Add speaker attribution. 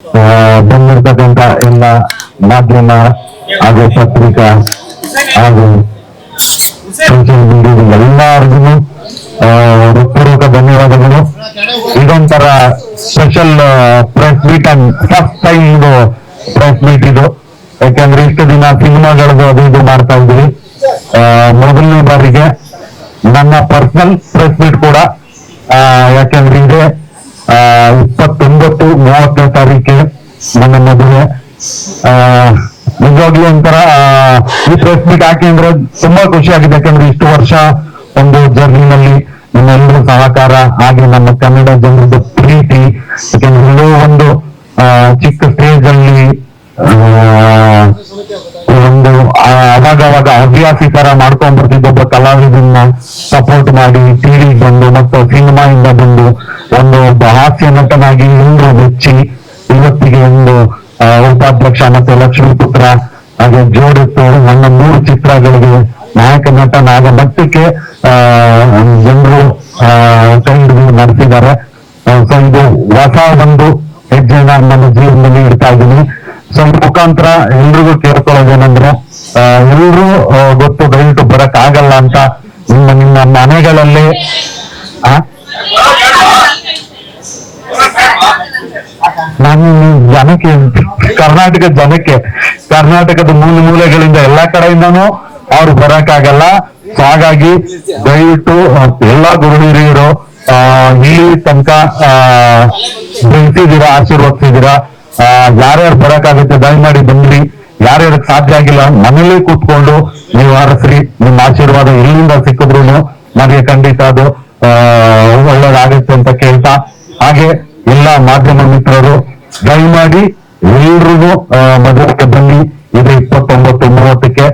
Speaker 1: ಬಂದಿರ್ತಕ್ಕಂಥ ಎಲ್ಲ ಮಾಧ್ಯಮ ಹಾಗೂ ಪತ್ರಿಕಾ ಹಾಗೂ ಸೋಷಿಯಲ್ ಮೀಡಿಯಾ ಎಲ್ಲರಿಗೂ ಹೃತ್ಪೂರ್ವಕ ಧನ್ಯವಾದಗಳು. ಇದೊಂಥರ special press meet and first time ಇದು ಪ್ರೆಸ್ ಮೀಟ್ ಇದು. ಯಾಕಂದ್ರೆ ಇಷ್ಟು ದಿನ ಸಿನಿಮಾಗಳದ್ದು ಅದು ಇದು ಮಾಡ್ತಾ ಇದ್ವಿ. ಮೊದಲನೇ ಬಾರಿಗೆ ನನ್ನ ಪರ್ಸನಲ್ ಪ್ರೆಸ್ ಮೀಟ್ ಕೂಡ ಯಾಕಂದ್ರೆ ಇದೆ 29-30ನೇ ತಾರೀಕಿಗೆ ನನ್ನ ಮದುವೆ. ನಿಜವಾಗ್ಲೂ ಒಂಥರ ಈ ಪ್ರೆಸ್ ಮೀಟ್ ಹಾಕಿದ್ರೆ ತುಂಬಾ ಖುಷಿ ಆಗಿದೆ. ಯಾಕಂದ್ರೆ ಇಷ್ಟು ವರ್ಷ ಒಂದು ಜರ್ನಿನಲ್ಲಿ ನಿಮ್ಮೆಲ್ಲರ ಸಹಕಾರ ಹಾಗೆ ನಮ್ಮ ಕನ್ನಡ ಜನರದ ಪ್ರೀತಿ. ಯಾಕಂದ್ರೆ ಎಲ್ಲೋ ಒಂದು ಚಿಕ್ಕ ಸ್ಟೇಜ್ ಅಲ್ಲಿ ಒಂದು ಅವಾಗ ಹವ್ಯಾಸಿ ತರ ಮಾಡ್ಕೊಂಡ್ ಬರ್ತಿದ್ದ ಒಬ್ಬ ಕಲಾವಿದನ್ನ ಸಪೋರ್ಟ್ ಮಾಡಿ ಟಿವಿ ಬಂದು ಮತ್ತು ಸಿನಿಮಾ ಇಂದ ಬಂದು ಒಬ್ಬ ಹಾಸ್ಯ ನಟನಾಗಿ ಎಲ್ಲರೂ ಮೆಚ್ಚಿ ಇವತ್ತಿಗೆ ಒಂದು ಉಪಾಧ್ಯಕ್ಷ ಮತ್ತೆ ಲಕ್ಷ್ಮೀಪುತ್ರ ಹಾಗೆ ಜೋಡಿತ್ತು ನನ್ನ 3 ಚಿತ್ರಗಳಿಗೆ ನಾಯಕ ನಟನಾಗ ಮಟ್ಟಕ್ಕೆ ಜನರು ಕೈ ಹಿಡಿದು ನಡೆಸಿದ್ದಾರೆ. ಸೊ ಇದು ಹೊಸ ಒಂದು ಹೆಜ್ಜೆನ ನನ್ನ ಜೀವನದಲ್ಲಿ ಇಡ್ತಾ ಇದ್ದೀನಿ. ಸೊ ಈ ಮುಖಾಂತರ ಎಲ್ರಿಗೂ ಕೇಳ್ಕೊಳ್ಳೋದೇನಂದ್ರೆ ಎಲ್ರೂ ಗೊತ್ತು ದಯವಿಟ್ಟು ಬರಕ್ ಆಗಲ್ಲ ಅಂತ ನಿಮ್ಮ ಮನೆಗಳಲ್ಲಿ ನಾನು ಜನಕ್ಕೆ ಕರ್ನಾಟಕದ ಮೂಲೆಗಳಿಂದ ಎಲ್ಲಾ ಕಡೆಯಿಂದನೂ ಅವ್ರು ಬರಕ್ಕಾಗಲ್ಲ. ಸೊ ಹಾಗಾಗಿ ದಯವಿಟ್ಟು ಎಲ್ಲಾ ಗುರು ಹಿರಿಯರು ಇಲ್ಲಿ ತನಕ ಬೆಳೆಸಿದೀರಾ, ಆಶೀರ್ವದಿಸಿದೀರಾ. ಯಾರ್ಯಾರು ಬರಕ್ಕಾಗುತ್ತೆ ದಯಮಾಡಿ ಬಂದ್ರಿ. ಯಾರ್ಯಾರಿಗೆ ಸಾಧ್ಯ ಆಗಿಲ್ಲ ಮನೇಲಿ ಕೂತ್ಕೊಂಡು ನೀವು ಹರಸ್ರಿ. ನಿಮ್ಮ ಆಶೀರ್ವಾದ ಎಲ್ಲಿಂದ ಸಿಕ್ಕಿದ್ರು ನಮಗೆ ಖಂಡಿತ ಅದು ಒಳ್ಳೇದಾಗುತ್ತೆ ಅಂತ ಕೇಳ್ತಾ, ಹಾಗೆ ಎಲ್ಲ ಮಾಧ್ಯಮ ಮಿತ್ರರು ದಯಮಾಡಿ ಎಲ್ರಿಗೂ ಮದುವೆಗೆ ಬನ್ನಿ. ಇದು 29-30ಕ್ಕೆ